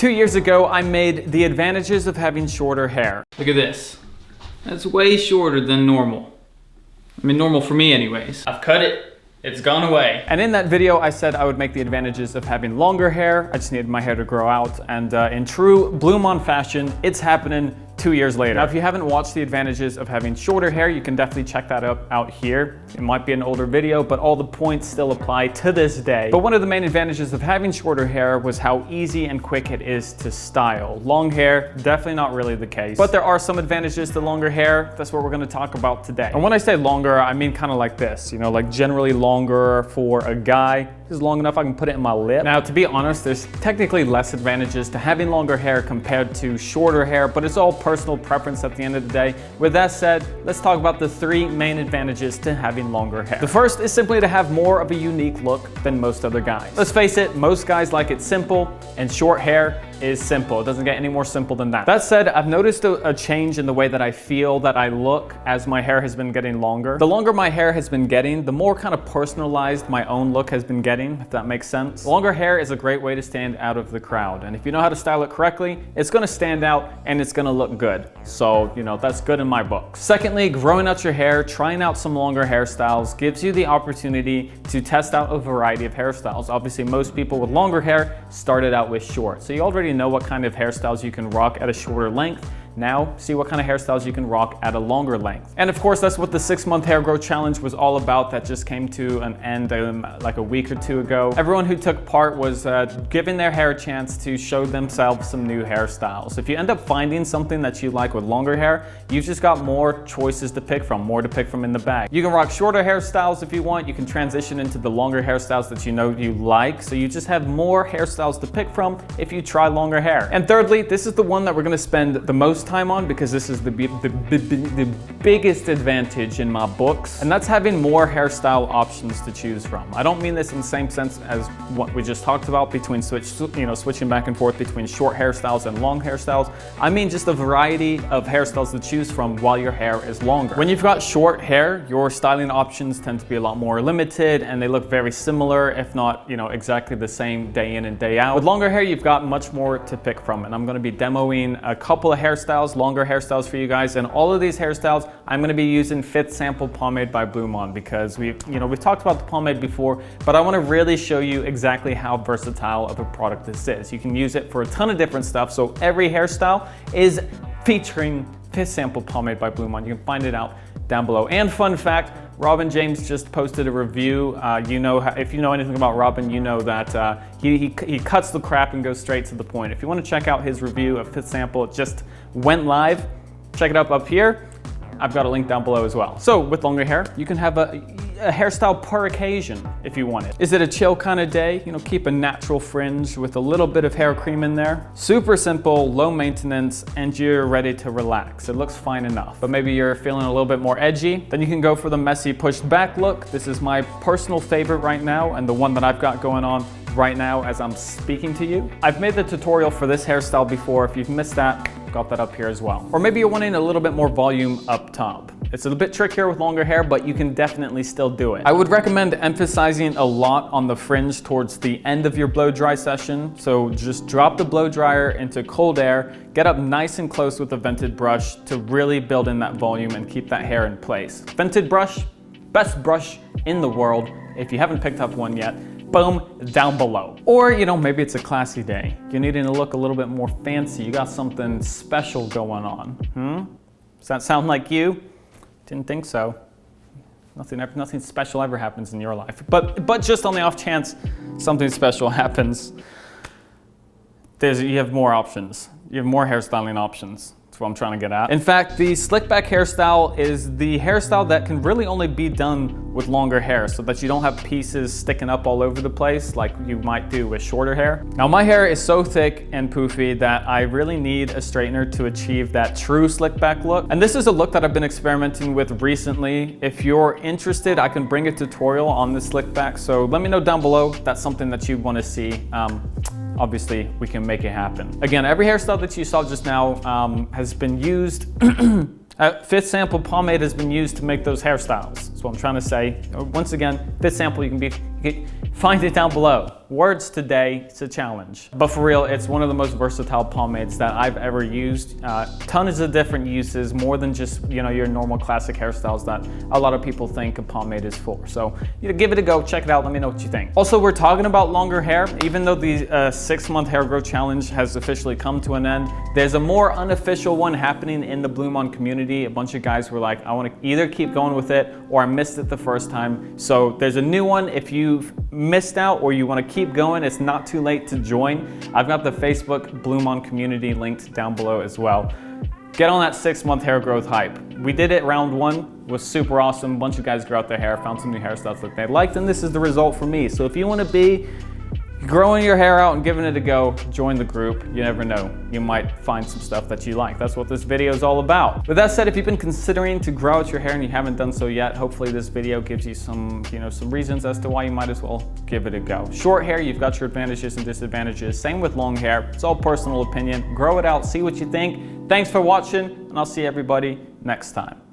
2 years ago, I made the advantages of having shorter hair. Look at this. That's way shorter than normal. I mean, normal for me anyways. I've cut it. It's gone away. And in that video, I said I would make the advantages of having longer hair. I just needed my hair to grow out. And in true BluMaan fashion, it's happening 2 years later. Now, if you haven't watched the advantages of having shorter hair, you can definitely check that out here. It might be an older video, but all the points still apply to this day. But one of the main advantages of having shorter hair was how easy and quick it is to style. Long hair, definitely not really the case. But there are some advantages to longer hair. That's what we're gonna talk about today. And when I say longer, I mean kind of like this, you know, like generally longer for a guy. This is long enough I can put it in my lip. Now, to be honest, there's technically less advantages to having longer hair compared to shorter hair, but it's all personal preference at the end of the day. With that said, let's talk about the 3 main advantages to having longer hair. The first is simply to have more of a unique look than most other guys. Let's face it, most guys like it simple, and short hair is simple. It doesn't get any more simple than that. That said, I've noticed a change in the way that I feel that I look as my hair has been getting longer. The longer my hair has been getting, the more kind of personalized my own look has been getting, if that makes sense. Longer hair is a great way to stand out of the crowd. And if you know how to style it correctly, it's gonna stand out and it's gonna look good. So, you know, that's good in my book. Secondly, growing out your hair, trying out some longer hairstyles gives you the opportunity to test out a variety of hairstyles. Obviously, most people with longer hair started out with short. So you already know what kind of hairstyles you can rock at a shorter length. Now, see what kind of hairstyles you can rock at a longer length. And of course, that's what the 6-month hair growth challenge was all about. That just came to an end like a week or 2 ago. Everyone who took part was giving their hair a chance to show themselves some new hairstyles. If you end up finding something that you like with longer hair, you've just got more choices to pick from, more to pick from in the bag. You can rock shorter hairstyles if you want. You can transition into the longer hairstyles that you know you like. So you just have more hairstyles to pick from if you try longer hair. And thirdly, this is the one that we're gonna spend the most time on because this is the biggest advantage in my books, and that's having more hairstyle options to choose from. I don't mean this in the same sense as what we just talked about between switching back and forth between short hairstyles and long hairstyles. I mean just a variety of hairstyles to choose from while your hair is longer. When you've got short hair, your styling options tend to be a lot more limited and they look very similar, if not, you know, exactly the same day in and day out. With longer hair, you've got much more to pick from, and I'm going to be demoing a couple of hairstyles, longer hairstyles for you guys, and all of these hairstyles I'm going to be using 5th Sample Pomade by BluMaan because we've talked about the pomade before, but I want to really show you exactly how versatile of a product this is. You can use it for a ton of different stuff, so every hairstyle is featuring 5th Sample Pomade by BluMaan. You can find it out down below. And fun fact, Robin James just posted a review. You know, if you know anything about Robin, you know that he cuts the crap and goes straight to the point. If you want to check out his review of 5th Sample, it just went live. Check it up here. I've got a link down below as well. So with longer hair, you can have a hairstyle per occasion if you want it. Is it a chill kind of day? You know, keep a natural fringe with a little bit of hair cream in there. Super simple, low maintenance, and you're ready to relax. It looks fine enough. But maybe you're feeling a little bit more edgy, then you can go for the messy pushed back look. This is my personal favorite right now and the one that I've got going on right now as I'm speaking to you. I've made the tutorial for this hairstyle before. If you've missed that, got that up here as well. Or maybe you're wanting a little bit more volume up top. It's a bit trickier with longer hair, but you can definitely still do it. I would recommend emphasizing a lot on the fringe towards the end of your blow dry session. So just drop the blow dryer into cold air, get up nice and close with a vented brush to really build in that volume and keep that hair in place. Vented brush, best brush in the world. If you haven't picked up one yet, boom, down below. Or, you know, maybe it's a classy day. You're needing to look a little bit more fancy. You got something special going on. Does that sound like you? Didn't think so. Nothing special ever happens in your life. But just on the off chance something special happens, you have more options. You have more hairstyling options. That's what I'm trying to get at. In fact, the slick back hairstyle is the hairstyle that can really only be done with longer hair so that you don't have pieces sticking up all over the place like you might do with shorter hair. Now my hair is so thick and poofy that I really need a straightener to achieve that true slick back look. And this is a look that I've been experimenting with recently. If you're interested, I can bring a tutorial on the slick back. So let me know down below if that's something that you want to see. Obviously, we can make it happen. Again, every hairstyle that you saw just now has been used. 5th Sample Pomade has been used to make those hairstyles. That's what I'm trying to say. Once again, 5th Sample, you can find it down below. words today, it's a challenge. But for real, it's one of the most versatile pomades that I've ever used. Tons of different uses, more than just, you know, your normal classic hairstyles that a lot of people think a pomade is for. So, you know, give it a go, check it out, let me know what you think. Also, we're talking about longer hair. Even though the 6-month hair growth challenge has officially come to an end, there's a more unofficial one happening in the BluMaan community. A bunch of guys were like, I want to either keep going with it or I missed it the first time. So there's a new one. If you've missed out or you want to keep going, it's not too late to join. I've got the Facebook BluMaan community linked down below as well. Get on that 6-month hair growth hype. We did it round 1, was super awesome. A bunch of guys grew out their hair, found some new hairstyles that they liked, and this is the result for me. So if you want to be growing your hair out and giving it a go, join the group. You never know, you might find some stuff that you like. That's what this video is all about. With that said, if you've been considering to grow out your hair and you haven't done so yet, hopefully this video gives you some, some reasons as to why you might as well give it a go. Short hair, you've got your advantages and disadvantages. Same with long hair. It's all personal opinion. Grow it out, see what you think. Thanks for watching, and I'll see everybody next time.